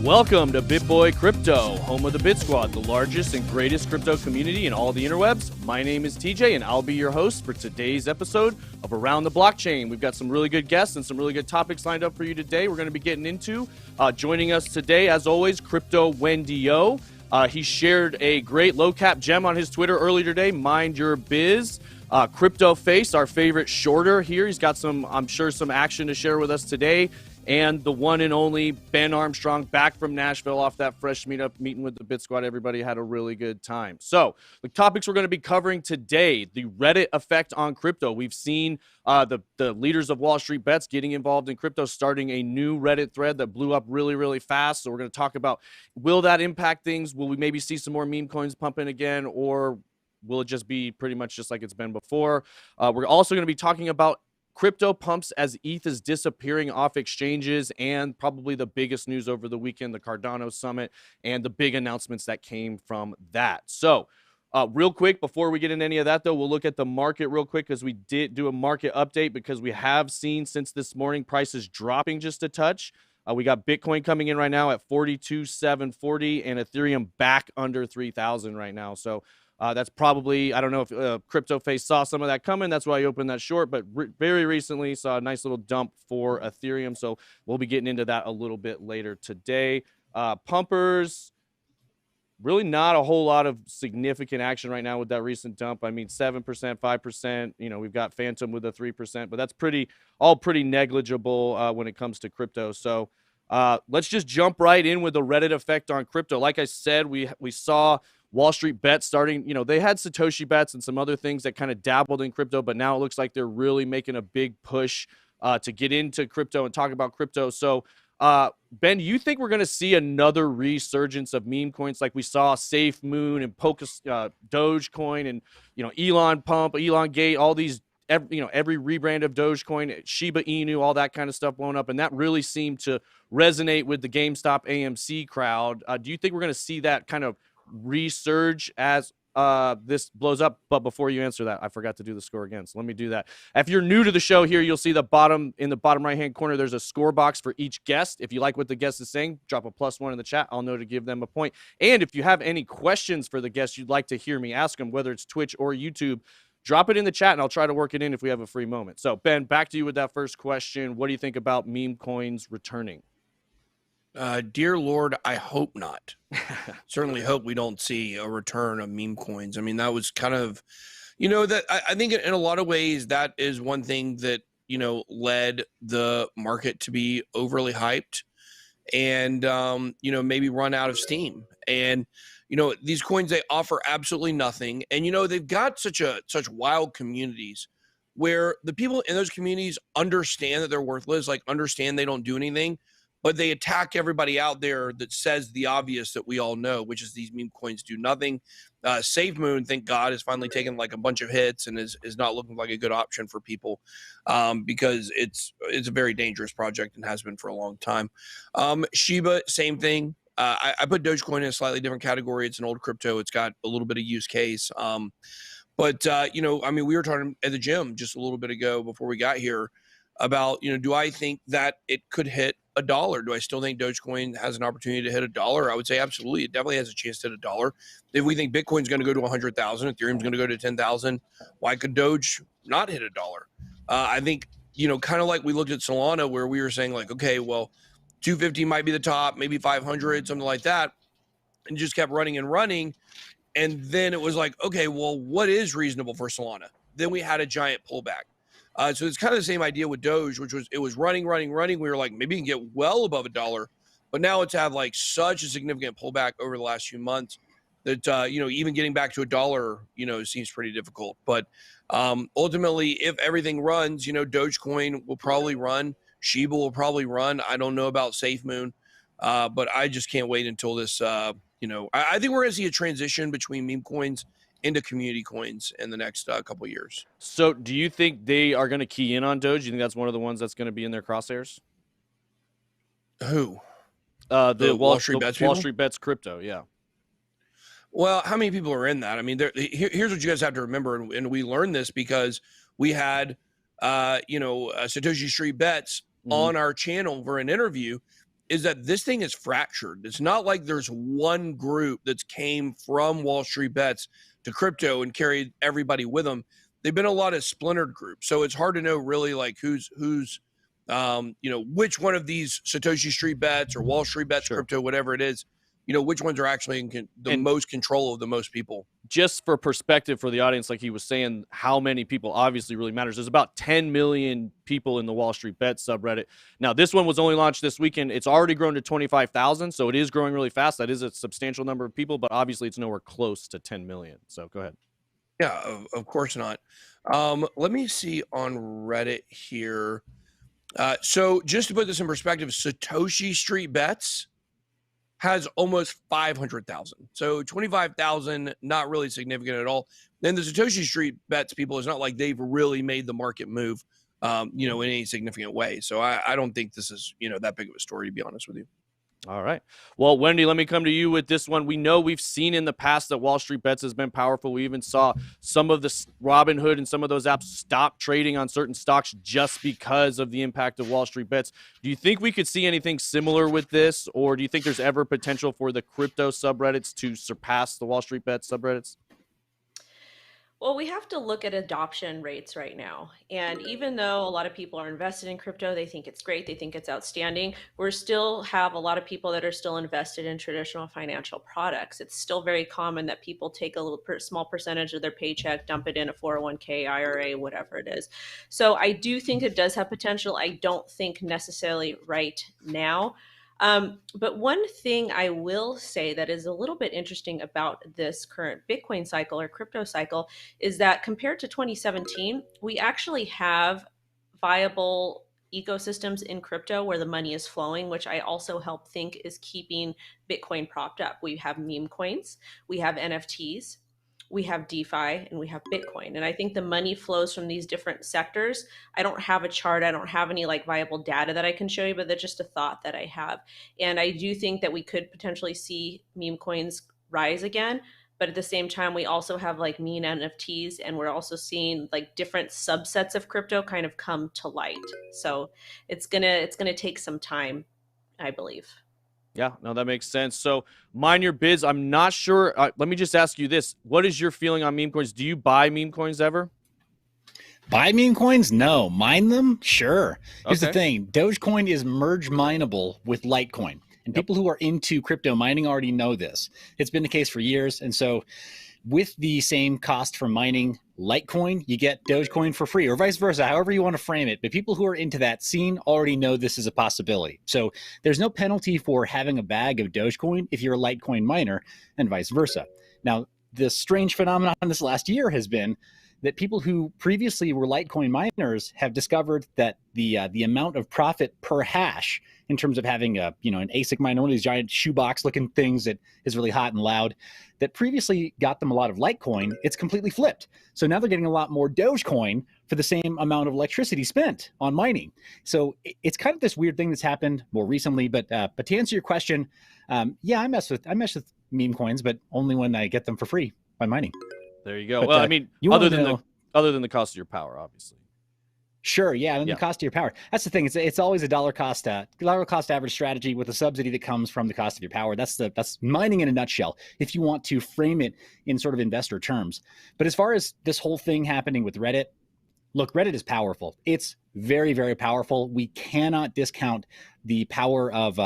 Welcome to BitBoy Crypto, home of the BitSquad, the largest and greatest crypto community in all the interwebs. My name is TJ, and I'll be your host for today's episode of Around the Blockchain. We've got some really good guests and some really good topics lined up for you today. We're going to be getting into joining us today, as always, CryptoWendyO. He shared a great low-cap gem on his Twitter earlier today, Mind Your Biz. CryptoFace, our favorite shorter here. He's got some, I'm sure, some action to share with us today. And the one and only Ben Armstrong back from Nashville off that fresh meeting with the BitSquad. Everybody had a really good time. So the topics we're going to be covering today, the Reddit effect on crypto. We've seen the leaders of Wall Street Bets getting involved in crypto, starting a new Reddit thread that blew up really, really fast. So we're going to talk about, will that impact things? Will we maybe see some more meme coins pumping again? Or will it just be pretty much just like it's been before? We're also going to be talking about crypto pumps as ETH is disappearing off exchanges, and probably the biggest news over the weekend, the Cardano summit, and the big announcements that came from that. So real quick, before we get into any of that, though, we'll look at the market real quick, because we did do a market update, because we have seen since this morning prices dropping just a touch. We got Bitcoin coming in right now at 42,740 and Ethereum back under 3,000 right now. So that's probably, I don't know if CryptoFace saw some of that coming. That's why I opened that short, but very recently saw a nice little dump for Ethereum. So we'll be getting into that a little bit later today. Pumpers, really not a whole lot of significant action right now with that recent dump. I mean, 7%, 5%, you know, we've got Phantom with a 3%, but that's all pretty negligible when it comes to crypto. So let's just jump right in with the Reddit effect on crypto. Like I said, we saw Wall Street Bets starting, you know, they had Satoshi Bets and some other things that kind of dabbled in crypto, but now it looks like they're really making a big push to get into crypto and talk about crypto. So, Ben, do you think we're going to see another resurgence of meme coins like we saw Safe Moon and Dogecoin and, you know, Elon Pump, Elon Gate, all these, every rebrand of Dogecoin, Shiba Inu, all that kind of stuff blowing up, and that really seemed to resonate with the GameStop AMC crowd. Do you think we're going to see that kind of resurge as this blows up? But before you answer that, I forgot to do the score again, so let me do that. If you're new to the show here, you'll see in the bottom right hand corner there's a score box for each guest. If you like what the guest is saying, drop a +1 in the chat. I'll know to give them a point. And if you have any questions for the guests you'd like to hear me ask them, whether it's Twitch or YouTube, drop it in the chat and I'll try to work it in if we have a free moment. So Ben, back to you with that first question. What do you think about meme coins returning? Dear Lord, I hope not. Certainly hope we don't see a return of meme coins. I mean, that was kind of, you know, that I think in a lot of ways that is one thing that, you know, led the market to be overly hyped and, you know, maybe run out of steam. And, you know, these coins, they offer absolutely nothing. And, you know, they've got such wild communities where the people in those communities understand that they're worthless, like understand they don't do anything, but they attack everybody out there that says the obvious that we all know, which is these meme coins do nothing. Safe Moon, thank God, has finally taken like a bunch of hits and is not looking like a good option for people because it's a very dangerous project and has been for a long time. Shiba, same thing. I put Dogecoin in a slightly different category. It's an old crypto. It's got a little bit of use case. But you know, I mean, we were talking at the gym just a little bit ago before we got here about, you know, do I think that it could hit $1? Do I still think Dogecoin has an opportunity to hit $1? I would say absolutely. It definitely has a chance to hit $1. If we think Bitcoin's going to go to 100,000, Ethereum's going to go to 10,000, why could Doge not hit $1? I think, you know, kind of like we looked at Solana where we were saying like, okay, well, 250 might be the top, maybe 500, something like that, and just kept running and running. And then it was like, okay, well, what is reasonable for Solana? Then we had a giant pullback. So it's kind of the same idea with Doge, which was it was running. We were like, maybe you can get well above $1, but now it's had like such a significant pullback over the last few months that you know, even getting back to $1, you know, seems pretty difficult. But ultimately, if everything runs, you know, Dogecoin will probably run, Shiba will probably run. I don't know about Safe Moon, but I just can't wait until this. You know, I think we're going to see a transition between meme coins into community coins in the next couple of years. So do you think they are going to key in on Doge? Do you think that's one of the ones that's going to be in their crosshairs? Who? The Wall Street Bets Wall Street Bets crypto, yeah. Well, how many people are in that? I mean, here's what you guys have to remember, and we learned this because we had, you know, Satoshi Street Bets on our channel for an interview, is that this thing is fractured. It's not like there's one group that's came from Wall Street Bets to crypto and carried everybody with them. They've been a lot of splintered groups. So it's hard to know really like who's which one of these Satoshi Street Bets or Wall Street Bets, crypto, whatever it is, which ones are actually in most control of the most people. Just for perspective for the audience, like he was saying, how many people obviously really matters. There's about 10 million people in the Wall Street Bet subreddit. Now, this one was only launched this weekend. It's already grown to 25,000, so it is growing really fast. That is a substantial number of people, but obviously it's nowhere close to 10 million. So go ahead. Yeah, of course not. Let me see on Reddit here. So just to put this in perspective, Satoshi Street Bets has almost 500,000. So 25,000, not really significant at all. Then the Satoshi Street Bets people, it's not like they've really made the market move, in any significant way. So I don't think this is, that big of a story, to be honest with you. All right. Well, Wendy, let me come to you with this one. We know we've seen in the past that Wall Street Bets has been powerful. We even saw some of the Robinhood and some of those apps stop trading on certain stocks just because of the impact of Wall Street Bets. Do you think we could see anything similar with this, or do you think there's ever potential for the crypto subreddits to surpass the Wall Street Bets subreddits? Well, we have to look at adoption rates right now. And even though a lot of people are invested in crypto, they think it's great, they think it's outstanding, we still have a lot of people that are still invested in traditional financial products. It's still very common that people take a small percentage of their paycheck, dump it in a 401k, IRA, whatever it is. So I do think it does have potential. I don't think necessarily right now. But one thing I will say that is a little bit interesting about this current Bitcoin cycle or crypto cycle is that compared to 2017, we actually have viable ecosystems in crypto where the money is flowing, which I also help think is keeping Bitcoin propped up. We have meme coins, we have NFTs, we have DeFi, and we have Bitcoin. And I think the money flows from these different sectors. I don't have a chart. I don't have any viable data that I can show you, but that's just a thought that I have. And I do think that we could potentially see meme coins rise again. But at the same time, we also have meme NFTs, and we're also seeing different subsets of crypto kind of come to light. So it's gonna take some time, I believe. Yeah, no, that makes sense. So Mind Your Biz, I'm not sure. Let me just ask you this. What is your feeling on meme coins? Do you buy meme coins ever? Buy meme coins? No. Mine them? Sure. Here's the thing. Dogecoin is merge mineable with Litecoin. And people who are into crypto mining already know this. It's been the case for years. And so with the same cost for mining Litecoin, you get Dogecoin for free, or vice versa, however you want to frame it. But people who are into that scene already know this is a possibility. So there's no penalty for having a bag of Dogecoin if you're a Litecoin miner, and vice versa. Now, the strange phenomenon this last year has been that people who previously were Litecoin miners have discovered that the amount of profit per hash in terms of having an ASIC miner, one of these giant shoebox looking things that is really hot and loud, that previously got them a lot of Litecoin, it's completely flipped. So now they're getting a lot more Dogecoin for the same amount of electricity spent on mining. So it's kind of this weird thing that's happened more recently. But to answer your question, yeah, I mess with meme coins, but only when I get them for free by mining. There you go. But, well, I mean, other than the cost of your power, obviously. Sure, yeah, and the cost of your power. That's the thing. It's always a dollar cost average strategy with a subsidy that comes from the cost of your power. That's mining in a nutshell, if you want to frame it in sort of investor terms. But as far as this whole thing happening with Reddit, look, Reddit is powerful. It's very, very powerful. We cannot discount the power of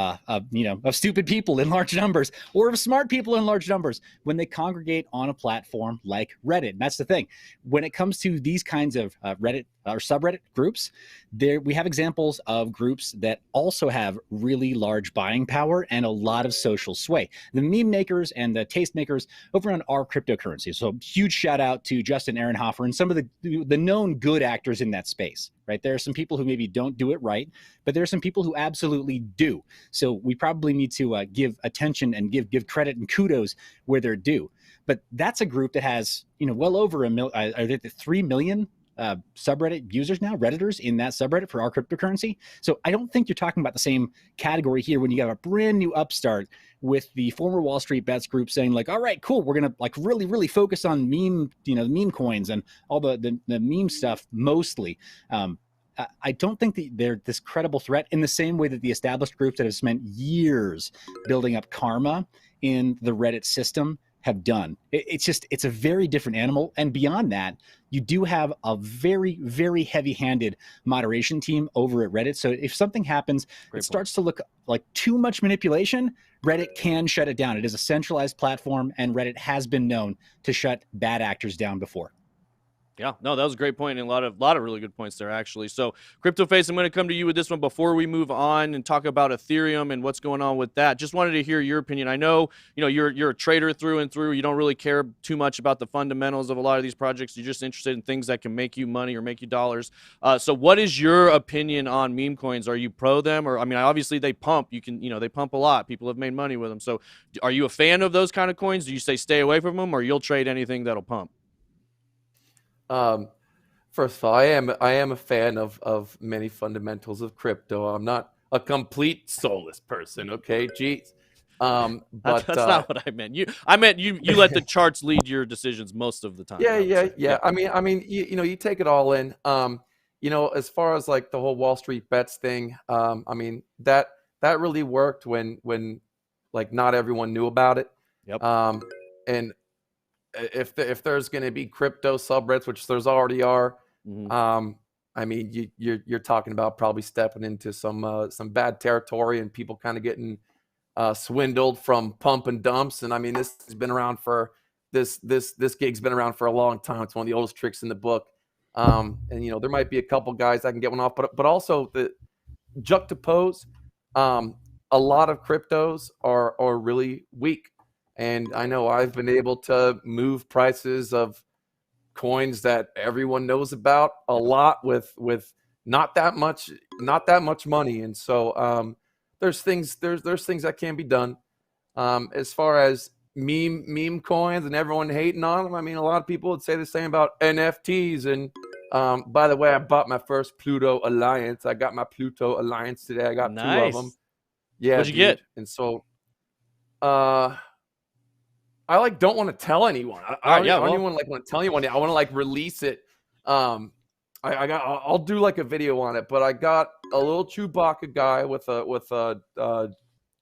stupid people in large numbers, or of smart people in large numbers when they congregate on a platform like Reddit. And that's the thing. When it comes to these kinds of Reddit or subreddit groups, we have examples of groups that also have really large buying power and a lot of social sway. The meme makers and the taste makers over on Our Cryptocurrency. So huge shout out to Justin Ehrenhofer and some of the known good actors in that space. Right, there are some people who maybe don't do it right, but there are some people who absolutely do. So we probably need to give attention and give credit and kudos where they're due. But that's a group that has well over 3 million subreddit users now, Redditors in that subreddit for Our Cryptocurrency. So I don't think you're talking about the same category here when you have a brand new upstart with the former Wall Street Bets group saying all right, cool, we're gonna really, really focus on meme coins and all the meme stuff mostly. I don't think that they're this credible threat in the same way that the established groups that have spent years building up karma in the Reddit system have done. It's a very different animal. And beyond that, you do have a very, very heavy-handed moderation team over at Reddit. So if something happens, it starts to look like too much manipulation, Reddit can shut it down. It is a centralized platform, and Reddit has been known to shut bad actors down before. Yeah, no, that was a great point, and a lot of really good points there, actually. So, CryptoFace, I'm going to come to you with this one before we move on and talk about Ethereum and what's going on with that. Just wanted to hear your opinion. I know, you're a trader through and through. You don't really care too much about the fundamentals of a lot of these projects. You're just interested in things that can make you money or make you dollars. So, what is your opinion on meme coins? Are you pro them, or obviously they pump. They pump a lot. People have made money with them. So, are you a fan of those kind of coins? Do you say stay away from them, or you'll trade anything that'll pump? First of all, I am a fan of many fundamentals of crypto. I'm not a complete soulless person. Okay, jeez. But that's not what I meant. I meant you let the charts lead your decisions most of the time. Yeah. I mean, you take it all in. As far as like the whole Wall Street bets thing, that really worked when like not everyone knew about it. Yep. And if there's going to be crypto subreddits, which there's already are, you're talking about probably stepping into some bad territory and people kind of getting swindled from pump and dumps. And this has been around for this gig's been around for a long time. It's one of the oldest tricks in the book. And there might be a couple guys that can get one off, but also the juxtapose. A lot of cryptos are really weak. And I know I've been able to move prices of coins that everyone knows about a lot with not that much money. And so there's things that can be done. As far as meme coins and everyone hating on them, a lot of people would say the same about NFTs. And by the way, I bought my first Pluto Alliance. I got my Pluto Alliance today. I got 2 of them. Yeah. What'd you get? And so I don't want to tell anyone. I don't even want to tell anyone. I want to release it. I'll do a video on it. But I got a little Chewbacca guy with a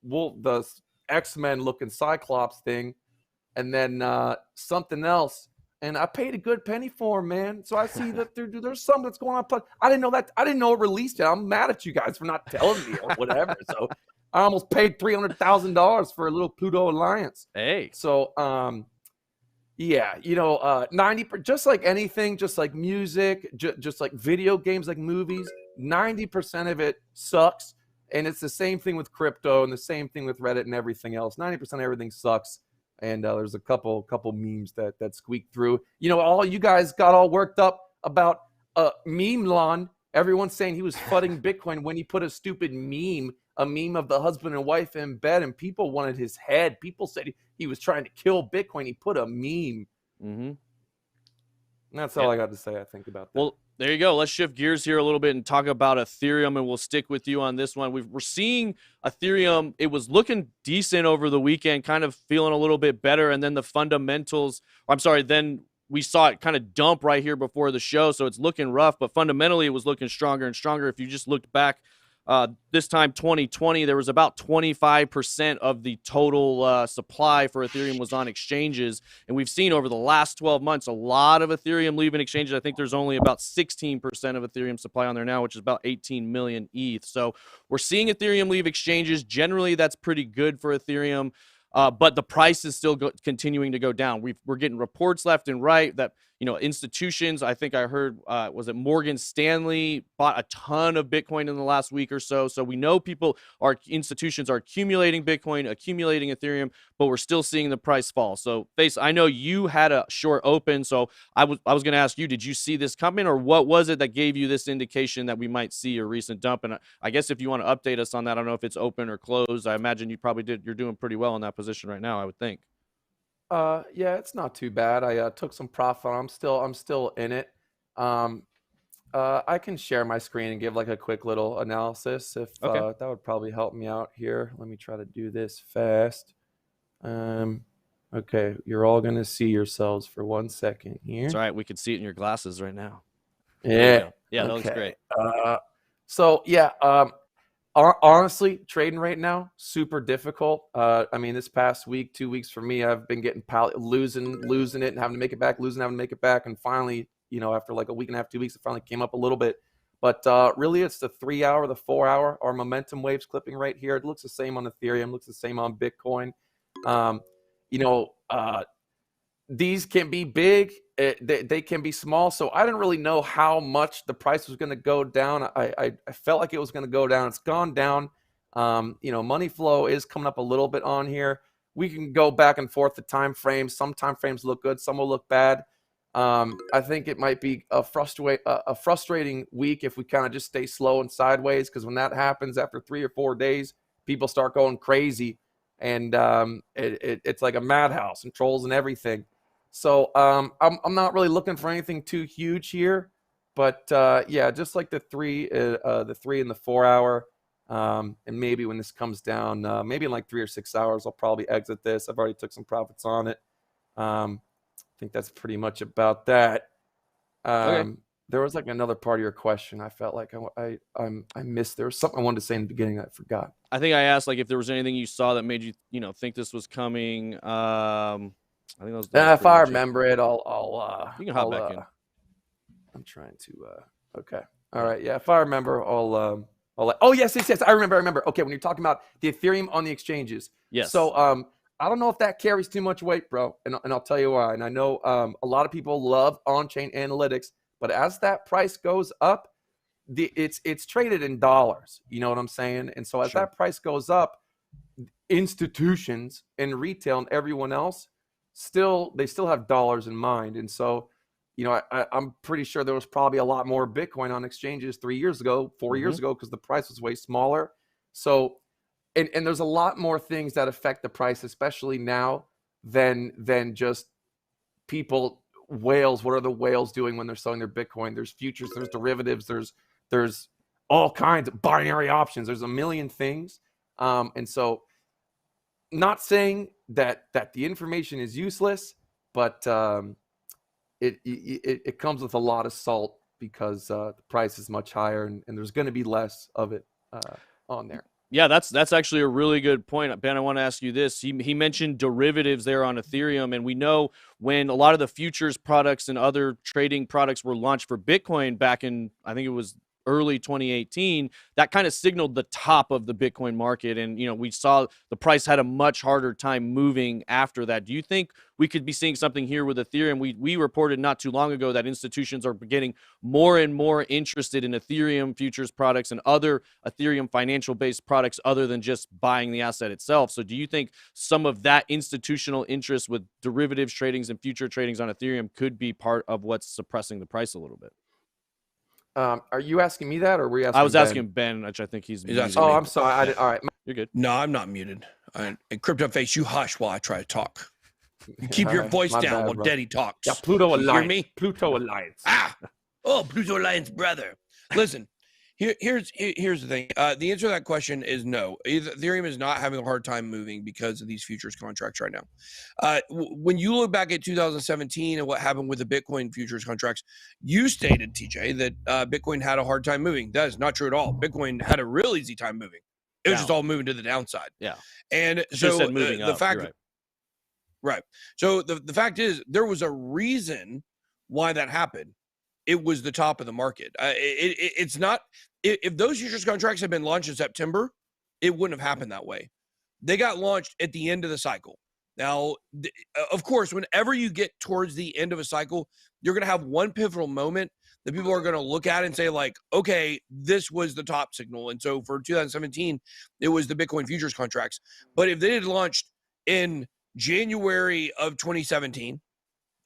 wolf, the X-Men looking Cyclops thing, and then something else. And I paid a good penny for him, man. So I see that there's something that's going on. But I didn't know that. I didn't know it released it. I'm mad at you guys for not telling me or whatever. So I almost paid $300,000 for a little Pluto Alliance. Hey. So, 90%, just like anything, just like music, just like video games, like movies, 90% of it sucks. And it's the same thing with crypto and the same thing with Reddit and everything else. 90% of everything sucks. And there's a couple memes that squeak through. All you guys got all worked up about meme lawn. Everyone's saying he was fudding Bitcoin when he put a stupid meme of the husband and wife in bed, and people wanted his head. People said he was trying to kill Bitcoin. He put a meme. Mm-hmm. And that's all I got to say, I think, about that. Well, there you go. Let's shift gears here a little bit and talk about Ethereum, and we'll stick with you on this one. We're seeing Ethereum. It was looking decent over the weekend, kind of feeling a little bit better, and then the fundamentals, then we saw it kind of dump right here before the show, so it's looking rough, but fundamentally it was looking stronger and stronger. If you just looked back, this time 2020, there was about 25% of the total supply for Ethereum was on exchanges, and we've seen over the last 12 months a lot of Ethereum leaving exchanges. I think there's only about 16% of Ethereum supply on there now, which is about 18 million ETH. So we're seeing Ethereum leave exchanges. Generally, that's pretty good for Ethereum. But the price is still continuing to go down. We're getting reports left and right that, institutions, I think I heard, was it Morgan Stanley bought a ton of Bitcoin in the last week or so. So we know institutions are accumulating Bitcoin, accumulating Ethereum, but we're still seeing the price fall. So Face, I know you had a short open. So I was going to ask you, did you see this coming, or what was it that gave you this indication that we might see a recent dump? And I guess if you want to update us on that, I don't know if it's open or closed. I imagine you probably did. You're doing pretty well in that position right now, I would think. Yeah, it's not too bad. I took some profit. I'm still in it. I can share my screen and give a quick little analysis if that would probably help me out here. Let me try to do this fast. Okay, you're all gonna see yourselves for 1 second here. That's right. We can see it in your glasses right now. Yeah. Yeah, that looks great. So yeah, honestly, trading right now super difficult. I mean, this past week, 2 weeks for me, I've been getting losing it and having to make it back, having to make it back, and finally, after like a week and a half, 2 weeks, it finally came up a little bit. But really, it's the 3 hour, the 4 hour, our momentum waves clipping right here. It looks the same on Ethereum, looks the same on Bitcoin. These can be big, they can be small. So I didn't really know how much the price was going to go down. I felt like it was going to go down. It's gone down. Money flow is coming up a little bit on here. We can go back and forth the time frames. Some time frames look good, some will look bad. I think it might be a frustrating week if we kind of just stay slow and sideways, because when that happens after 3 or 4 days, people start going crazy, and it's like a madhouse and trolls and everything. So I'm not really looking for anything too huge here, but yeah, just like the 3 and the 4 hour, and maybe when this comes down, maybe in like 3 or 6 hours, I'll probably exit this. I've already took some profits on it. I think that's pretty much about that. Okay. There was like another part of your question. I felt like I missed. There was something I wanted to say in the beginning that I forgot. I think I asked like if there was anything you saw that made you think this was coming. I think that was If I remember it, I'll you can hop back in. I'm trying to. Okay. All right. Yeah. If I remember, I'll. Oh yes. I remember. Okay. When you're talking about the Ethereum on the exchanges. Yes. So I don't know if that carries too much weight, bro, and I'll tell you why. And I know a lot of people love on-chain analytics, but as that price goes up, it's traded in dollars. You know what I'm saying? And so as that price goes up, institutions and retail and everyone else still have dollars in mind. And so, I'm pretty sure there was probably a lot more Bitcoin on exchanges 3 years ago, 4 years ago, because the price was way smaller. So, and there's a lot more things that affect the price, especially now, than just people. Whales. What are the whales doing when they're selling their Bitcoin? There's futures, there's derivatives, there's all kinds of binary options. There's a million things. And so, not saying that the information is useless, but it comes with a lot of salt, because the price is much higher, and there's going to be less of it on there. Yeah, that's actually a really good point. Ben, I want to ask you this. He mentioned derivatives there on Ethereum, and we know when a lot of the futures products and other trading products were launched for Bitcoin back in, I think it was early 2018, that kind of signaled the top of the Bitcoin market. And, we saw the price had a much harder time moving after that. Do you think we could be seeing something here with Ethereum? We reported not too long ago that institutions are getting more and more interested in Ethereum futures products and other Ethereum financial-based products other than just buying the asset itself. So do you think some of that institutional interest with derivatives tradings and future tradings on Ethereum could be part of what's suppressing the price a little bit? Are you asking me that, or were you asking? I was asking Ben, which I think he's muted. Oh, I'm sorry. All right. You're good. No, I'm not muted. And CryptoFace, you hush while I try to talk. You keep your voice down while Daddy talks. Yeah, Pluto Alliance. You hear me? Pluto Alliance. Pluto Alliance, brother. Listen, here's the thing. The answer to that question is no. Ethereum is not having a hard time moving because of these futures contracts right now. When you look back at 2017 and what happened with the Bitcoin futures contracts, you stated, TJ, that Bitcoin had a hard time moving. That is not true at all. Bitcoin had a real easy time moving. It was just all moving to the downside. Yeah. And so said moving the up, fact, right. So the fact is, there was a reason why that happened. It was the top of the market. It's not. If those futures contracts had been launched in September, it wouldn't have happened that way. They got launched at the end of the cycle. Now, of course, whenever you get towards the end of a cycle, you're going to have one pivotal moment that people are going to look at and say, like, okay, this was the top signal. And so for 2017, it was the Bitcoin futures contracts. But if they had launched in January of 2017,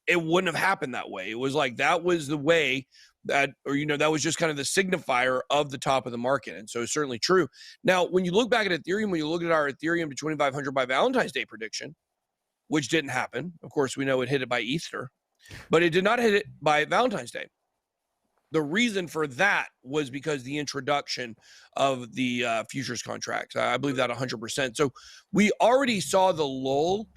it wouldn't have happened that way. It was like that was the way that, or, that was just kind of the signifier of the top of the market. And so it's certainly true. Now, when you look back at Ethereum, when you look at our Ethereum to 2,500 by Valentine's Day prediction, which didn't happen. Of course, we know it hit it by Easter, but it did not hit it by Valentine's Day. The reason for that was because the introduction of the futures contracts. I believe that 100%. So we already saw the lull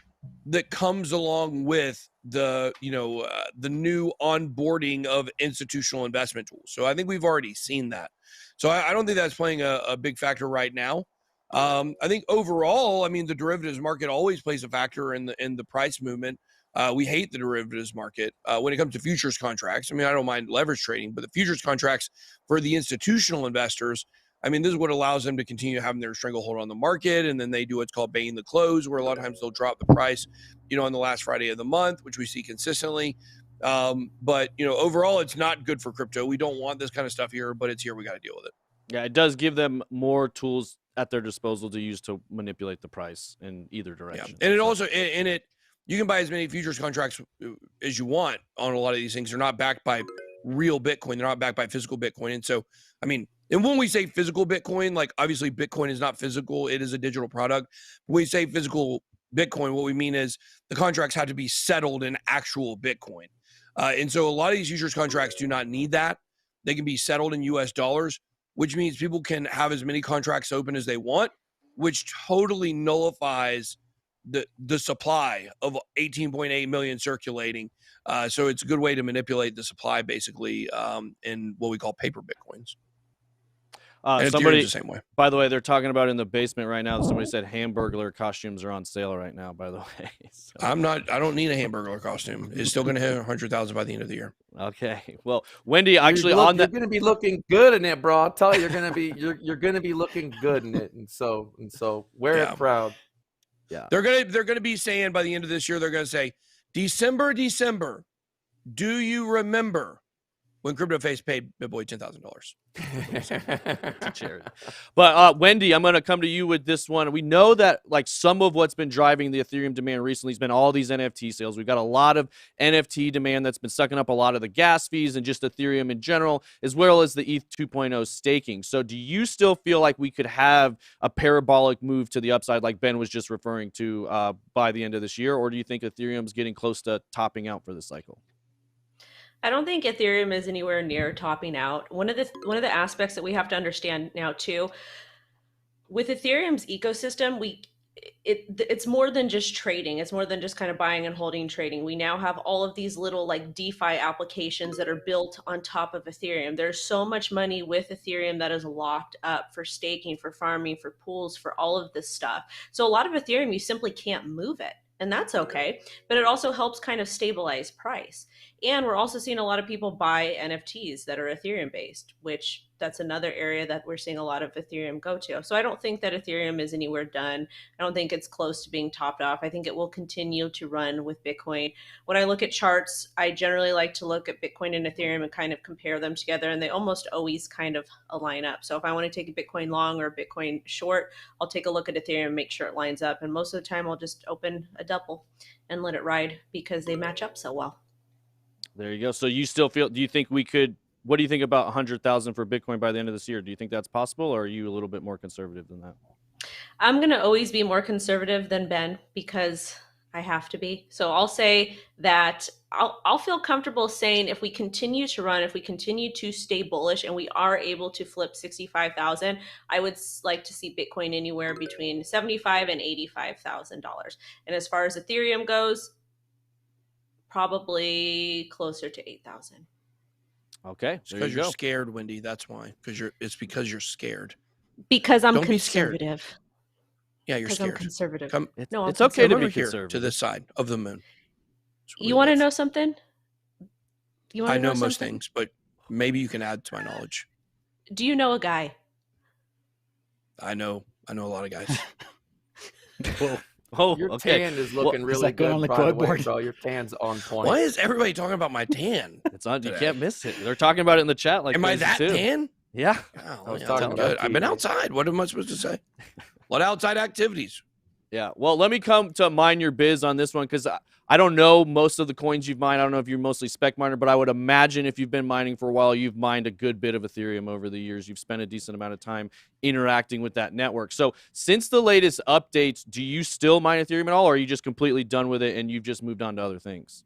that comes along with the the new onboarding of institutional investment tools. So I think we've already seen that. So I don't think that's playing a big factor right now. I think overall, I mean, the derivatives market always plays a factor in the price movement. We hate the derivatives market when it comes to futures contracts. I mean, I don't mind leverage trading, but the futures contracts for the institutional investors, I mean, this is what allows them to continue having their stranglehold on the market. And then they do what's called baying the close, where a lot of times they'll drop the price, on the last Friday of the month, which we see consistently. But, overall, it's not good for crypto. We don't want this kind of stuff here, but it's here. We got to deal with it. Yeah, it does give them more tools at their disposal to use to manipulate the price in either direction. Yeah. And it also, you can buy as many futures contracts as you want on a lot of these things. They're not backed by real Bitcoin. They're not backed by physical Bitcoin. And so, I mean, and when we say physical Bitcoin, like obviously Bitcoin is not physical. It is a digital product. When we say physical Bitcoin, what we mean is the contracts have to be settled in actual Bitcoin. And so a lot of these futures contracts do not need that. They can be settled in US dollars, which means people can have as many contracts open as they want, which totally nullifies the supply of 18.8 million circulating. So it's a good way to manipulate the supply, basically, in what we call paper Bitcoins. Somebody, the same way. By the way, they're talking about in the basement right now. Somebody said Hamburglar costumes are on sale right now, by the way. So. I don't need a Hamburglar costume. It's still going to hit 100,000 by the end of the year. Okay. Well, Wendy, actually, you're going to be looking good in it, bro. I'll tell you, you're going to be looking good in it. And so wear it proud. Yeah. They're going to be saying by the end of this year, they're going to say, December, do you remember when CryptoFace paid BitBoy $10,000 to charity? But Wendy, I'm going to come to you with this one. We know that like some of what's been driving the Ethereum demand recently has been all these NFT sales. We've got a lot of NFT demand that's been sucking up a lot of the gas fees and just Ethereum in general, as well as the ETH 2.0 staking. So do you still feel like we could have a parabolic move to the upside like Ben was just referring to by the end of this year? Or do you think Ethereum's getting close to topping out for this cycle? I don't think Ethereum is anywhere near topping out. One of the aspects that we have to understand now too, with Ethereum's ecosystem, it's more than just trading. It's more than just kind of buying and holding trading. We now have all of these little like DeFi applications that are built on top of Ethereum. There's so much money with Ethereum that is locked up for staking, for farming, for pools, for all of this stuff. So a lot of Ethereum, you simply can't move it. And that's okay, but it also helps kind of stabilize price. And we're also seeing a lot of people buy NFTs that are Ethereum based, which that's another area that we're seeing a lot of Ethereum go to. So I don't think that Ethereum is anywhere done. I don't think it's close to being topped off. I think it will continue to run with Bitcoin. When I look at charts, I generally like to look at Bitcoin and Ethereum and kind of compare them together, and they almost always kind of align up. So if I want to take a Bitcoin long or a Bitcoin short, I'll take a look at Ethereum, make sure it lines up. And most of the time I'll just open a double and let it ride because they match up so well. There you go. So you still feel, do you think we could, what do you think about 100,000 for Bitcoin by the end of this year? Do you think that's possible, or are you a little bit more conservative than that? I'm going to always be more conservative than Ben because I have to be. So I'll say that I'll feel comfortable saying if we continue to run, if we continue to stay bullish and we are able to flip 65,000, I would like to see Bitcoin anywhere between $75,000 and $85,000. And as far as Ethereum goes, probably closer to 8,000. Okay. Because you're scared, Wendy. That's why. It's because you're scared. Because I'm conservative. Yeah, you're scared. I'm conservative. It's okay to be conservative. To this side of the moon. You want to know something? I know most things, but maybe you can add to my knowledge. Do you know a guy? I know a lot of guys. Your tan is looking really good on the board, bro. Your tan's on point. Why is everybody talking about my tan? It's on. You can't miss it. They're talking about it in the chat. Like, am I that tan? Yeah. I've been outside. What am I supposed to say? A lot of outside activities. Yeah. Well, let me come to Mind Your Biz on this one because I don't know most of the coins you've mined. I don't know if you're mostly spec miner, but I would imagine if you've been mining for a while, you've mined a good bit of Ethereum over the years. You've spent a decent amount of time interacting with that network. So since the latest updates, do you still mine Ethereum at all, or are you just completely done with it and you've just moved on to other things?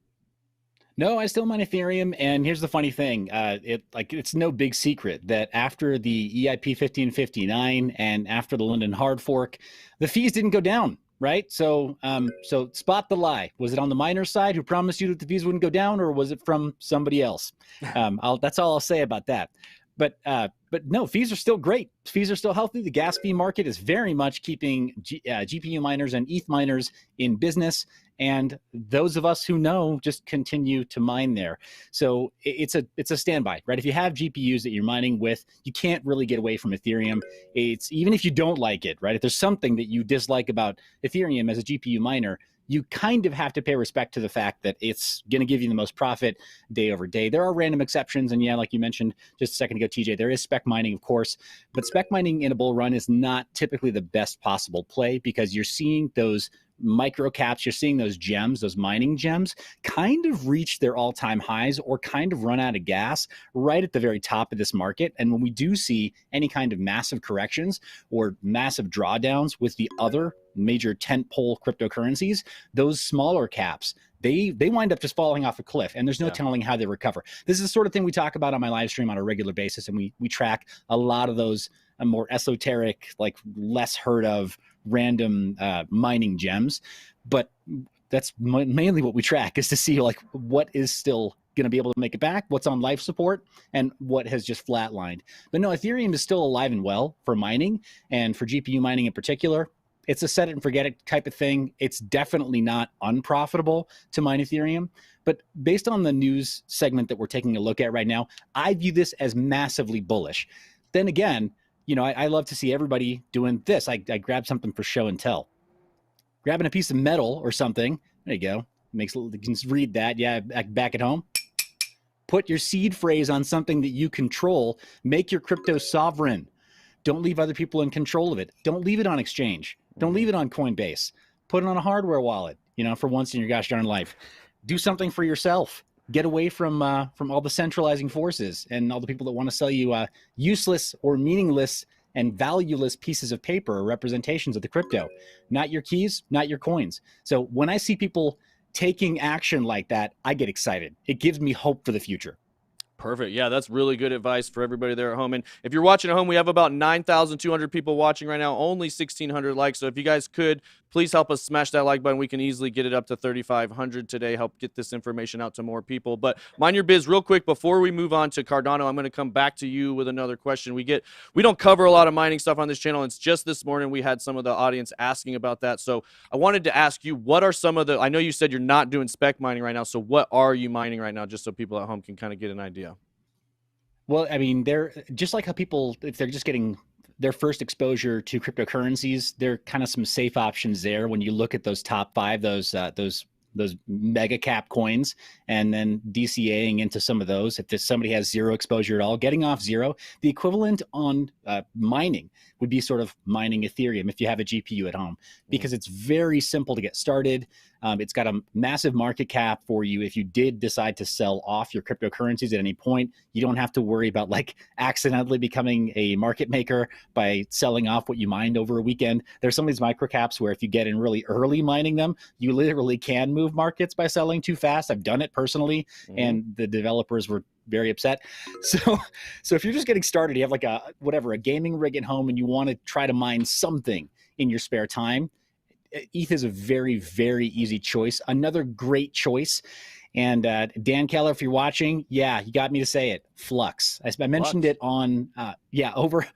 No, I still mine Ethereum, and here's the funny thing: it's no big secret that after the EIP 1559 and after the London hard fork, the fees didn't go down. right? So so spot the lie. Was it on the miner side who promised you that the fees wouldn't go down, or was it from somebody else? That's all I'll say about that. But no, fees are still great. Fees are still healthy. The gas fee market is very much keeping GPU miners and ETH miners in business. And those of us who know just continue to mine there. So it's a standby, right? If you have GPUs that you're mining with, you can't really get away from Ethereum. It's even if you don't like it, right? If there's something that you dislike about Ethereum as a GPU miner, you kind of have to pay respect to the fact that it's going to give you the most profit day over day. There are random exceptions. And yeah, like you mentioned just a second ago, TJ, there is spec mining, of course. But spec mining in a bull run is not typically the best possible play because you're seeing those micro caps, you're seeing those gems, those mining gems kind of reach their all-time highs or kind of run out of gas right at the very top of this market. And when we do see any kind of massive corrections or massive drawdowns with the other major tentpole cryptocurrencies, those smaller caps, they wind up just falling off a cliff, and there's no telling how they recover. This is the sort of thing we talk about on my live stream on a regular basis, and we track a lot of those more esoteric, like less heard of random mining gems. But that's mainly what we track, is to see like what is still going to be able to make it back, what's on life support, and what has just flatlined. But no, Ethereum is still alive and well for mining, and for GPU mining in particular. It's a set it and forget it type of thing. It's definitely not unprofitable to mine Ethereum. But based on the news segment that we're taking a look at right now, I view this as massively bullish. Then again, you know, I love to see everybody doing this. I grab something for show and tell. Grabbing a piece of metal or something. There you go. You can read that. Yeah, back at home. Put your seed phrase on something that you control. Make your crypto sovereign. Don't leave other people in control of it. Don't leave it on exchange. Don't leave it on Coinbase. Put it on a hardware wallet, you know, for once in your gosh darn life. Do something for yourself. Get away from all the centralizing forces and all the people that want to sell you useless or meaningless and valueless pieces of paper or representations of the crypto. Not your keys, not your coins. So when I see people taking action like that, I get excited. It gives me hope for the future. Perfect. Yeah, that's really good advice for everybody there at home. And if you're watching at home, we have about 9,200 people watching right now, only 1,600 likes. So if you guys could, please help us smash that like button. We can easily get it up to 3,500 today, help get this information out to more people. But mind your biz real quick, before we move on to Cardano, I'm going to come back to you with another question. We don't cover a lot of mining stuff on this channel. It's just this morning we had some of the audience asking about that. So I wanted to ask you, what are some of the, I know you said you're not doing spec mining right now. So what are you mining right now, just so people at home can kind of get an idea? Well, I mean, they're just like how people, if they're just getting their first exposure to cryptocurrencies, there are kind of some safe options there when you look at those top five, those mega cap coins, and then DCAing into some of those. If somebody has zero exposure at all, getting off zero, the equivalent on mining would be sort of mining Ethereum if you have a GPU at home, because it's very simple to get started. It's got a massive market cap for you. If you did decide to sell off your cryptocurrencies at any point, you don't have to worry about like accidentally becoming a market maker by selling off what you mined over a weekend. There's some of these micro caps where if you get in really early mining them, you literally can move markets by selling too fast. I've done it personally, and the developers were very upset. So if you're just getting started, you have like a gaming rig at home and you want to try to mine something in your spare time, ETH is a very, very easy choice. Another great choice. And Dan Keller, if you're watching, yeah, you got me to say it. Flux. I mentioned it on, over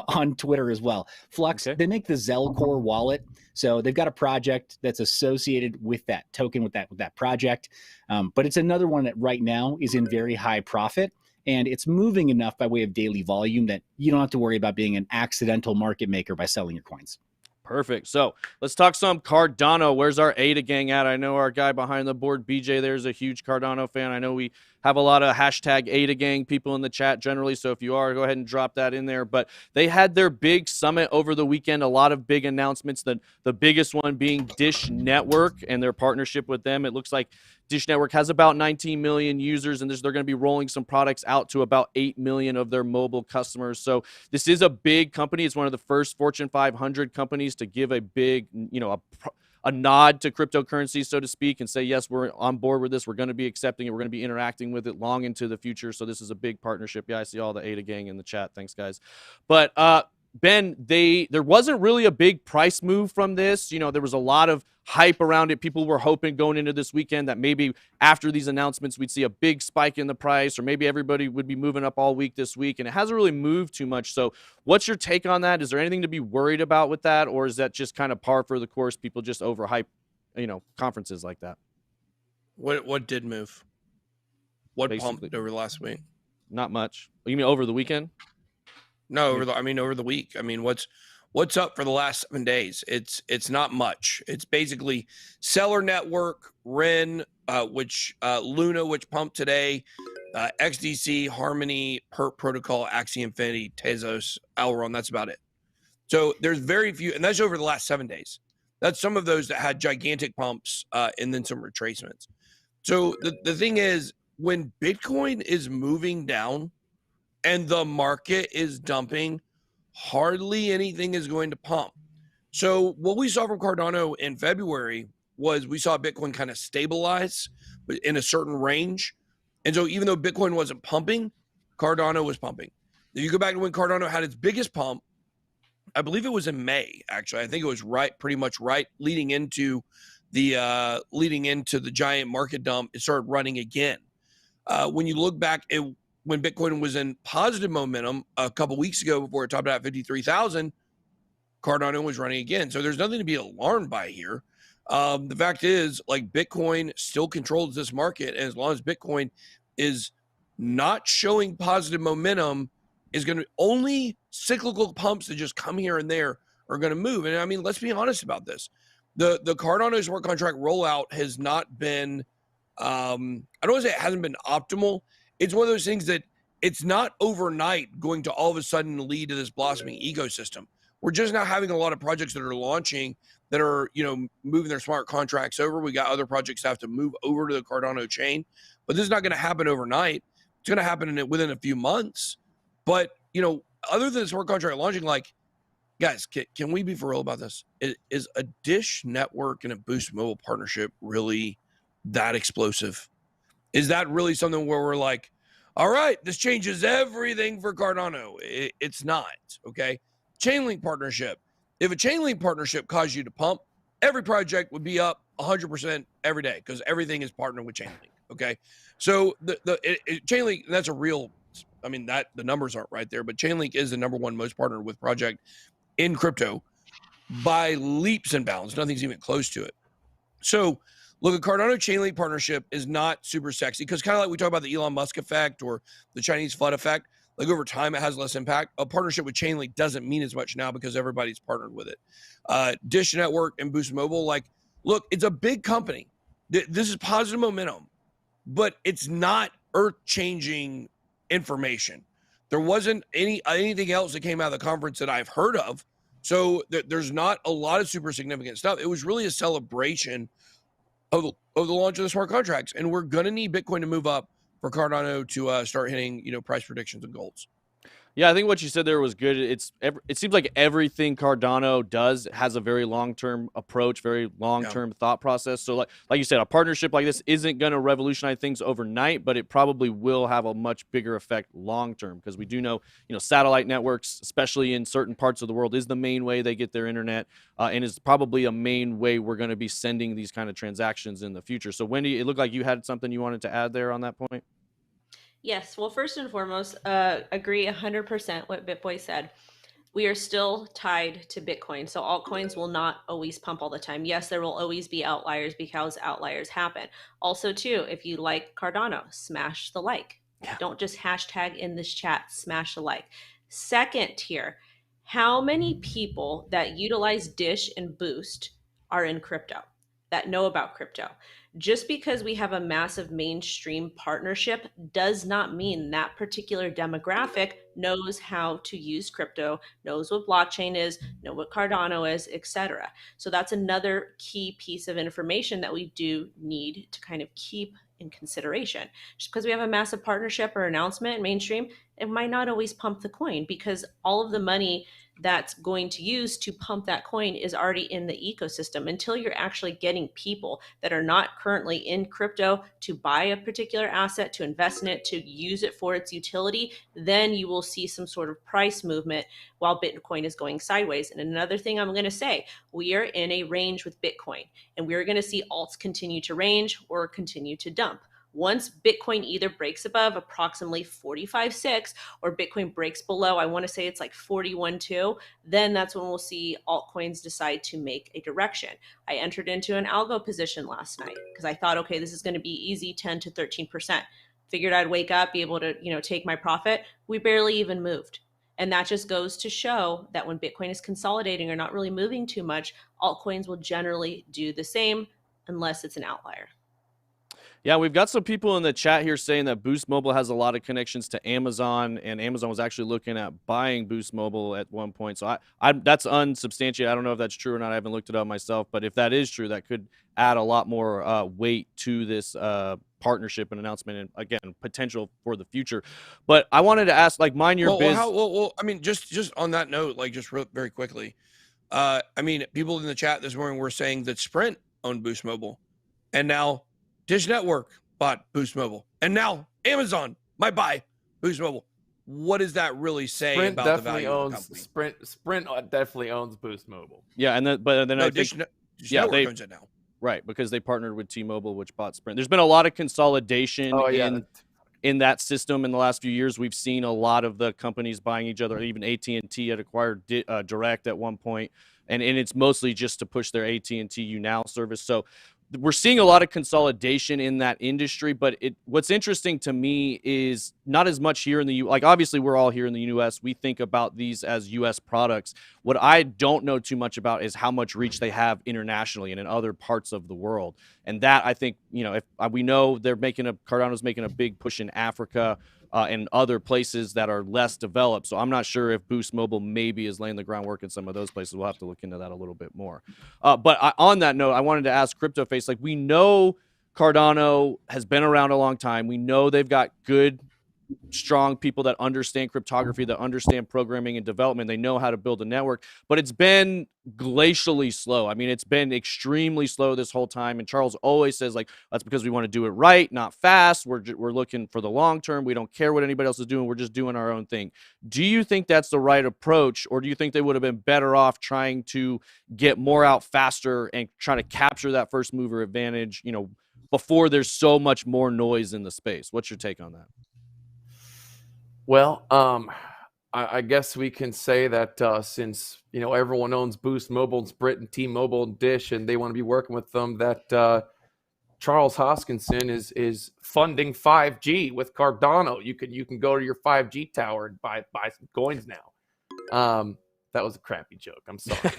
on Twitter as well. Flux, They make the Zelcore wallet. So they've got a project that's associated with that token, with that project. But it's another one that right now is in very high profit. And it's moving enough by way of daily volume that you don't have to worry about being an accidental market maker by selling your coins. Perfect. So let's talk some Cardano. Where's our ADA gang at? I know our guy behind the board, BJ, there's a huge Cardano fan. I know we have a lot of hashtag ADA gang people in the chat generally. So if you are, go ahead and drop that in there. But they had their big summit over the weekend, a lot of big announcements, the biggest one being Dish Network and their partnership with them. It looks like Dish Network has about 19 million users, and they're going to be rolling some products out to about 8 million of their mobile customers. So this is a big company. It's one of the first Fortune 500 companies to give a big, a nod to cryptocurrency, so to speak, and say, yes, we're on board with this. We're going to be accepting it. We're going to be interacting with it long into the future. So this is a big partnership. Yeah, I see all the ADA gang in the chat. Thanks, guys. But Ben, there wasn't really a big price move from this. You know, there was a lot of hype around it. People were hoping going into this weekend that maybe after these announcements we'd see a big spike in the price, or maybe everybody would be moving up all week this week, and it hasn't really moved too much. So what's your take on that? Is there anything to be worried about with that, or is that just kind of par for the course? People just overhype, you know, conferences like that. What did move? What Basically pumped over the last week? Not much. You mean over the weekend? No, over the week. I mean, what's up for the last 7 days? It's not much. It's basically Seller Network, Ren, which Luna, which pumped today, XDC, Harmony, Perp Protocol, Axie Infinity, Tezos, Elrond. That's about it. So there's very few, and that's over the last 7 days. That's some of those that had gigantic pumps and then some retracements. So the thing is, when Bitcoin is moving down and the market is dumping, hardly anything is going to pump. So what we saw from Cardano in February was we saw Bitcoin kind of stabilize in a certain range. And so even though Bitcoin wasn't pumping, Cardano was pumping. If you go back to when Cardano had its biggest pump, I believe it was in May, actually. I think it was pretty much right leading into the giant market dump. It started running again. When you look back at when Bitcoin was in positive momentum a couple weeks ago before it topped out at 53,000, Cardano was running again. So there's nothing to be alarmed by here. The fact is, like, Bitcoin still controls this market. And as long as Bitcoin is not showing positive momentum, is going to only cyclical pumps that just come here and there are going to move. And I mean, let's be honest about this. The Cardano smart contract rollout has not been, I don't want to say it hasn't been optimal. It's one of those things that it's not overnight going to all of a sudden lead to this blossoming ecosystem. We're just now having a lot of projects that are launching that are, you know, moving their smart contracts over. We got other projects that have to move over to the Cardano chain, but this is not going to happen overnight. It's going to happen within a few months. But, you know, other than the smart contract launching, like, guys, can we be for real about this? Is a Dish Network and a Boost Mobile partnership really that explosive? Is that really something where we're like, all right, this changes everything for Cardano? It's not, okay? Chainlink partnership. If a Chainlink partnership caused you to pump, every project would be up 100% every day because everything is partnered with Chainlink, okay? So Chainlink, that's a real, I mean, that the numbers aren't right there, but Chainlink is the number one most partnered with project in crypto by leaps and bounds. Nothing's even close to it. So look, a Cardano Chainlink partnership is not super sexy because kind of like we talk about the Elon Musk effect or the Chinese flood effect, like over time it has less impact. A partnership with Chainlink doesn't mean as much now because everybody's partnered with it. Dish Network and Boost Mobile, like, look, it's a big company. This is positive momentum, but it's not earth-changing information. There wasn't anything else that came out of the conference that I've heard of. So there's not a lot of super significant stuff. It was really a celebration of the launch of the smart contracts. And we're going to need Bitcoin to move up for Cardano to start hitting, you know, price predictions and goals. Yeah, I think what you said there was good. It seems like everything Cardano does has a very long-term approach, very long-term thought process. So like you said, a partnership like this isn't going to revolutionize things overnight, but it probably will have a much bigger effect long-term because we do know, you know, satellite networks, especially in certain parts of the world, is the main way they get their internet and is probably a main way we're going to be sending these kind of transactions in the future. So Wendy, it looked like you had something you wanted to add there on that point. Yes. Well, first and foremost, agree 100% what BitBoy said. We are still tied to Bitcoin. So altcoins will not always pump all the time. Yes, there will always be outliers because outliers happen. Also, too, if you like Cardano, smash the like. Yeah. Don't just hashtag in this chat, smash the like. Second tier, how many people that utilize Dish and Boost are in crypto, that know about crypto? Just because we have a massive mainstream partnership does not mean that particular demographic knows how to use crypto, knows what blockchain is, know what Cardano is, etc. So that's another key piece of information that we do need to kind of keep in consideration. Just because we have a massive partnership or announcement in mainstream, it might not always pump the coin because all of the money that's going to use to pump that coin is already in the ecosystem. Until you're actually getting people that are not currently in crypto to buy a particular asset, to invest in it, to use it for its utility, then you will see some sort of price movement while Bitcoin is going sideways. And another thing I'm going to say, we are in a range with Bitcoin, and we're going to see alts continue to range or continue to dump. Once Bitcoin either breaks above approximately 45.6 or Bitcoin breaks below, I want to say it's like 41.2, then that's when we'll see altcoins decide to make a direction. I entered into an algo position last night because I thought, okay, this is going to be easy, 10 to 13%. Figured I'd wake up, be able to, take my profit. We barely even moved. And that just goes to show that when Bitcoin is consolidating or not really moving too much, altcoins will generally do the same unless it's an outlier. Yeah, we've got some people in the chat here saying that Boost Mobile has a lot of connections to Amazon, and Amazon was actually looking at buying Boost Mobile at one point. So I that's unsubstantiated. I don't know if that's true or not. I haven't looked it up myself, but if that is true, that could add a lot more weight to this partnership and announcement, and again, potential for the future. But I wanted to ask, like, Mind Your Biz. Well, I mean, just on that note, like, just very quickly, I mean, people in the chat this morning were saying that Sprint owned Boost Mobile, and now Dish Network bought Boost Mobile, and now Amazon might buy Boost Mobile. What does that really say about the value of the company? Sprint definitely owns Boost Mobile. Yeah, and then I think Dish Network owns it now. Right, because they partnered with T-Mobile, which bought Sprint. There's been a lot of consolidation in that system in the last few years. We've seen a lot of the companies buying each other. Even AT&T had acquired Direct at one point, and it's mostly just to push their AT&T YouNow service. So we're seeing a lot of consolidation in that industry, but what's interesting to me is not as much here in the like, obviously we're all here in the US. We think about these as US products. What I don't know too much about is how much reach they have internationally and in other parts of the world. And that, I think, if we know Cardano's making a big push in Africa and other places that are less developed. So I'm not sure if Boost Mobile maybe is laying the groundwork in some of those places. We'll have to look into that a little bit more. But on that note, I wanted to ask CryptoFace, like, we know Cardano has been around a long time. We know they've got good, strong people that understand cryptography, that understand programming and development. They know how to build a network, but it's been glacially slow. I mean, it's been extremely slow this whole time. And Charles always says, like, that's because we want to do it right, not fast. We're looking for the long term. We don't care what anybody else is doing. We're just doing our own thing. Do you think that's the right approach, or do you think they would have been better off trying to get more out faster and trying to capture that first mover advantage, before there's so much more noise in the space? What's your take on that? Well, I guess we can say that since everyone owns Boost Mobile and Sprint and T-Mobile and Dish, and they want to be working with them, that Charles Hoskinson is funding 5G with Cardano. You can go to your 5G tower and buy some coins now. That was a crappy joke. I'm sorry,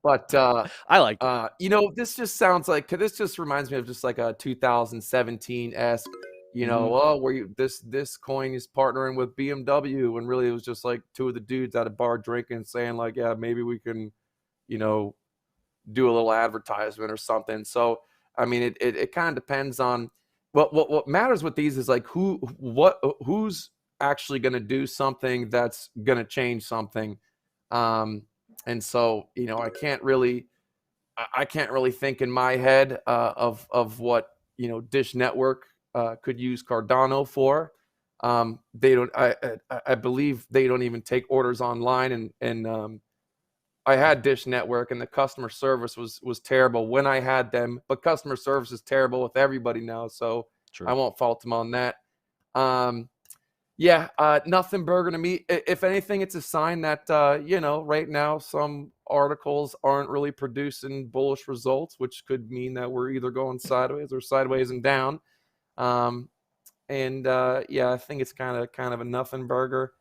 but I like it. This just sounds like, this just reminds me of just like a 2017-esque. This coin is partnering with BMW, and really it was just like two of the dudes at a bar drinking, saying like, yeah, maybe we can, do a little advertisement or something. So I mean, it kind of depends on what matters with these is like who's actually going to do something that's going to change something, and so I can't really think in my head of what Dish Network could use Cardano for. They don't. I believe they don't even take orders online, and I had Dish Network, and the customer service was terrible when I had them. But customer service is terrible with everybody now, so true. I won't fault them on that. Nothing burger to me. If anything, it's a sign that right now some articles aren't really producing bullish results, which could mean that we're either going sideways or sideways and down. I think it's kind of a nothing burger,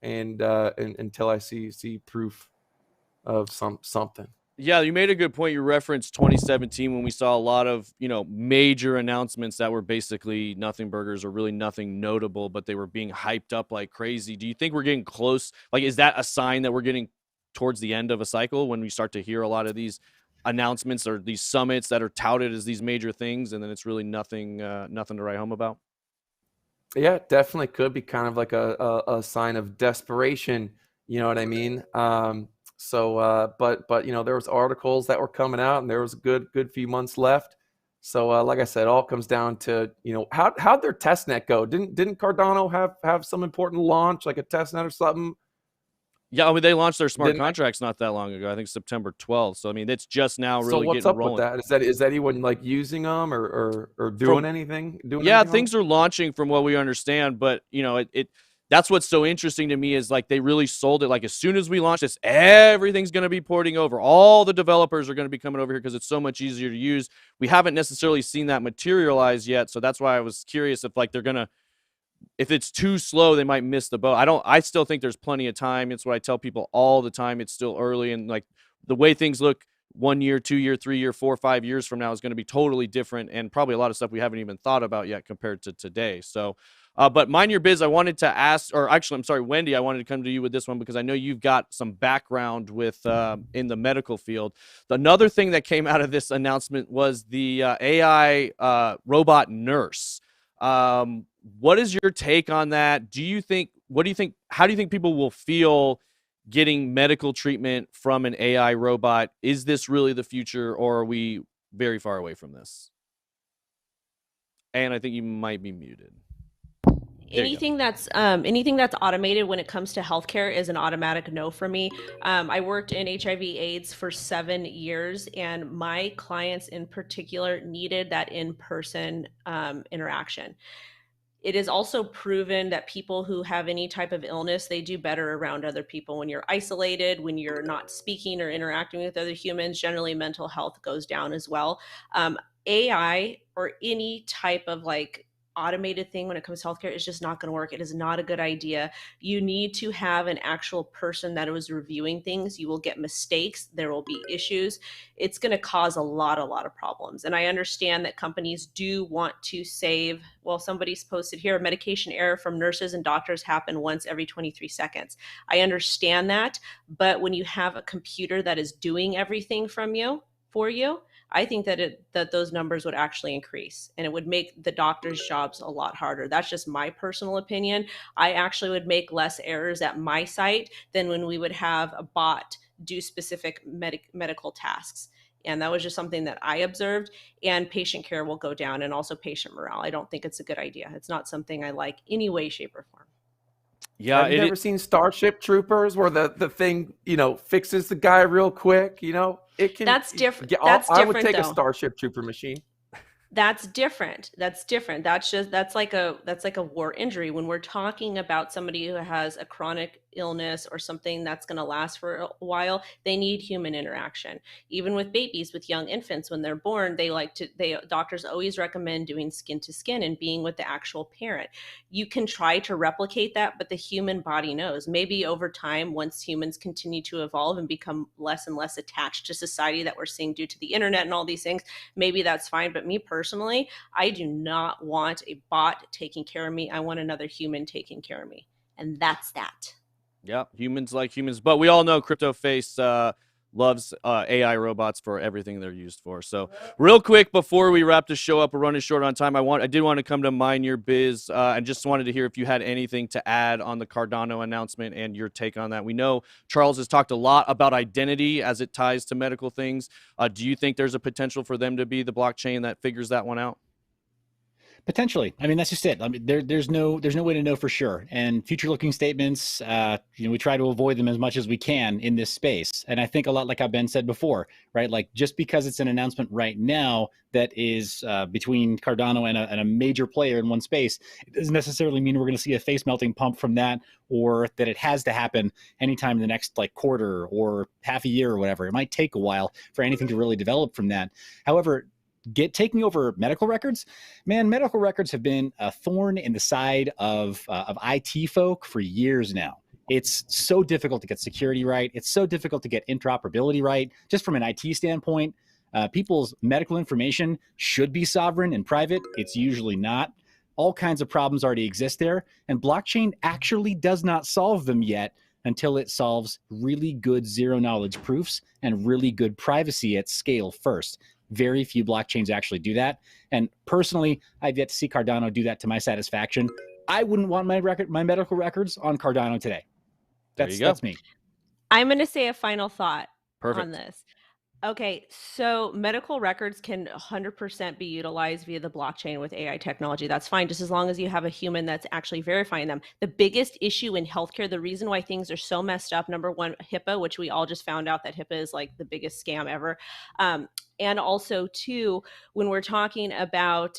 and until I see proof of something. Yeah, you made a good point. You referenced 2017 when we saw a lot of major announcements that were basically nothing burgers or really nothing notable, but they were being hyped up like crazy. Do you think we're getting close? Like, is that a sign that we're getting towards the end of a cycle when we start to hear a lot of these announcements or these summits that are touted as these major things, and then it's really nothing to write home about? Yeah, it definitely could be kind of like a sign of desperation, You know what I mean? But you know, there was articles that were coming out, and there was a good few months left. So like I said, all comes down to, you know, how'd their testnet go? Didn't Cardano have some important launch, like a testnet or something? Yeah, I mean, they launched their smart contracts not that long ago. I think September 12th. So I mean, it's just now really what's getting up rolling. with that? Is anyone like using them or doing anything? Yeah, things are launching from what we understand, but you know, that's what's so interesting to me is like they really sold it like as soon as we launch this, everything's going to be porting over. All the developers are going to be coming over here because it's so much easier to use. We haven't necessarily seen that materialize yet, so that's why I was curious if like they're gonna. If it's too slow, they might miss the boat. I still think there's plenty of time. It's what I tell people all the time. It's still early, and like the way things look 1 year, 2 year, 3 year, 4 or 5 years from now is going to be totally different, and probably a lot of stuff we haven't even thought about yet compared to today. So, but Mind Your Biz, I wanted to ask, or actually, I'm sorry, Wendy, I wanted to come to you with this one because I know you've got some background with in the medical field. Another thing that came out of this announcement was the AI robot nurse. What is your take on that? How do you think people will feel getting medical treatment from an AI robot? Is this really the future, or are we very far away from this? And I think you might be muted. Anything that's automated when it comes to healthcare is an automatic no for me. I worked in HIV/AIDS for 7 years, and my clients in particular needed that in-person interaction. It is also proven that people who have any type of illness, they do better around other people. When you're isolated, when you're not speaking or interacting with other humans, generally mental health goes down as well. AI or any type of like automated thing when it comes to healthcare is just not going to work. It is not a good idea. You need to have an actual person that is reviewing things. You will get mistakes. There will be issues. It's going to cause a lot of problems. And I understand that companies do want to save. Well, somebody's posted here, medication error from nurses and doctors happen once every 23 seconds. I understand that. But when you have a computer that is doing everything for you, I think that those numbers would actually increase, and it would make the doctors' jobs a lot harder. That's just my personal opinion. I actually would make less errors at my site than when we would have a bot do specific medical tasks. And that was just something that I observed, and patient care will go down, and also patient morale. I don't think it's a good idea. It's not something I like any way, shape, or form. Yeah, have you ever seen Starship Troopers where the thing, you know, fixes the guy real quick? You know, it can. That's different. I would take a Starship Trooper machine. That's different. That's like a war injury. When we're talking about somebody who has a chronic illness or something that's going to last for a while, they need human interaction. Even with babies, with young infants, when they're born, doctors always recommend doing skin to skin and being with the actual parent. You can try to replicate that, but the human body knows. Maybe over time, once humans continue to evolve and become less and less attached to society that we're seeing due to the internet and all these things, maybe that's fine. But me personally, I do not want a bot taking care of me. I want another human taking care of me. And that's that. Yeah, humans like humans. But we all know CryptoFace loves AI robots for everything they're used for. So real quick, before we wrap the show up, we're running short on time. I did want to come to Mind Your Biz and just wanted to hear if you had anything to add on the Cardano announcement and your take on that. We know Charles has talked a lot about identity as it ties to medical things. Do you think there's a potential for them to be the blockchain that figures that one out? Potentially. I mean, that's just it. I mean, there's no way to know for sure. And future-looking statements, we try to avoid them as much as we can in this space. And I think a lot like how Ben said before, right? Like just because it's an announcement right now that is between Cardano and a major player in one space, it doesn't necessarily mean we're going to see a face melting pump from that, or that it has to happen anytime in the next like quarter or half a year or whatever. It might take a while for anything to really develop from that. However, taking over medical records, man, medical records have been a thorn in the side of IT folk for years now. It's so difficult to get security right. It's so difficult to get interoperability right. Just from an IT standpoint, people's medical information should be sovereign and private. It's usually not. All kinds of problems already exist there, and blockchain actually does not solve them yet until it solves really good zero-knowledge proofs and really good privacy at scale first. Very few blockchains actually do that. And personally, I've yet to see Cardano do that to my satisfaction. I wouldn't want my medical records on Cardano today. That's me. I'm going to say a final thought Perfect. on this. Okay, so medical records can 100% be utilized via the blockchain with AI technology. That's fine, just as long as you have a human that's actually verifying them. The biggest issue in healthcare, the reason why things are so messed up, number one, HIPAA, which we all just found out that HIPAA is like the biggest scam ever. And also, two, when we're talking about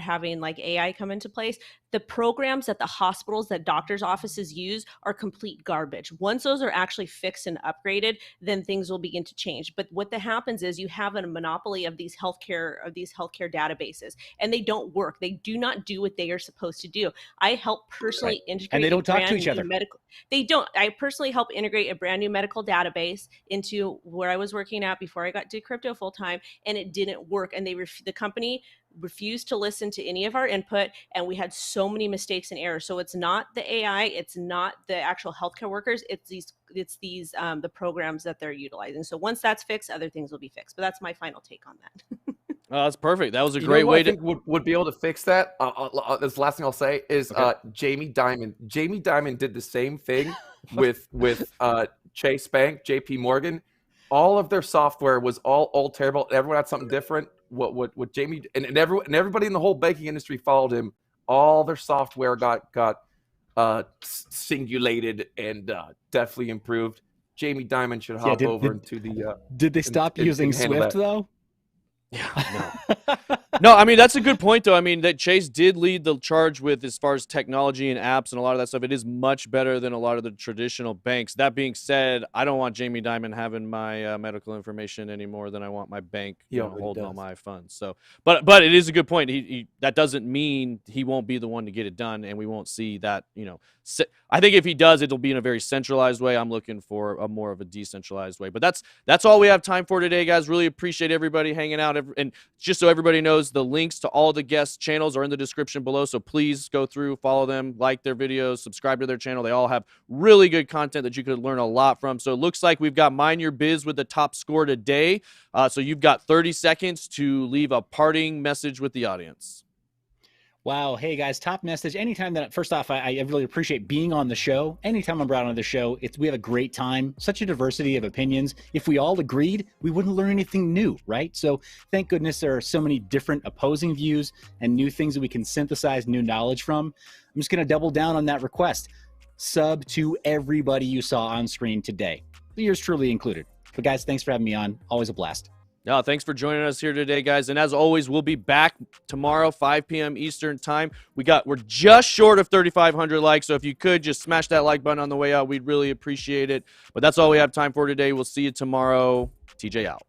having like AI come into place, the programs that the hospitals, that doctors' offices use are complete garbage. Once those are actually fixed and upgraded, then things will begin to change. But what happens is you have a monopoly of these healthcare databases, and they don't work. They do not do what they are supposed to do. I help personally integrate, and they don't talk to each other. They don't. I personally help integrate a brand new medical database into where I was working at before I got to crypto full time, and it didn't work. And the company refused to listen to any of our input, and we had so many mistakes and errors. So it's not the AI, it's not the actual healthcare workers, it's these the programs that they're utilizing. So once that's fixed, other things will be fixed. But that's my final take on that. Oh, that's perfect. That was a great way I think would be able to fix that. This the last thing I'll say is Jamie Dimon. Jamie Dimon did the same thing with Chase Bank, JP Morgan. All of their software was all terrible. Everyone had something different. What Jamie and everybody in the whole banking industry followed him. All their software got singulated and definitely improved. Jamie Dimon should hop over into the. Did they stop using Swift though? Yeah, no, I mean, that's a good point, though. I mean, that Chase did lead the charge with as far as technology and apps and a lot of that stuff. It is much better than a lot of the traditional banks. That being said, I don't want Jamie Dimon having my medical information any more than I want my bank holding all my funds. So, but it is a good point. He that doesn't mean he won't be the one to get it done, and we won't see that. I think if he does, it'll be in a very centralized way. I'm looking for a more of a decentralized way. But that's all we have time for today, guys. Really appreciate everybody hanging out. And just so everybody knows, the links to all the guest channels are in the description below. So please go through, follow them, like their videos, subscribe to their channel. They all have really good content that you could learn a lot from. So it looks like we've got Mind Your Biz with the top score today. So you've got 30 seconds to leave a parting message with the audience. Wow. Hey, guys, top message. Anytime that, first off, I really appreciate being on the show. Anytime I'm brought on the show, we have a great time. Such a diversity of opinions. If we all agreed, we wouldn't learn anything new, right? So thank goodness there are so many different opposing views and new things that we can synthesize new knowledge from. I'm just going to double down on that request. Sub to everybody you saw on screen today, yours truly included. But guys, thanks for having me on. Always a blast. No, thanks for joining us here today, guys. And as always, we'll be back tomorrow, 5 p.m. Eastern time. We're just short of 3,500 likes, so if you could just smash that like button on the way out, we'd really appreciate it. But that's all we have time for today. We'll see you tomorrow. TJ out.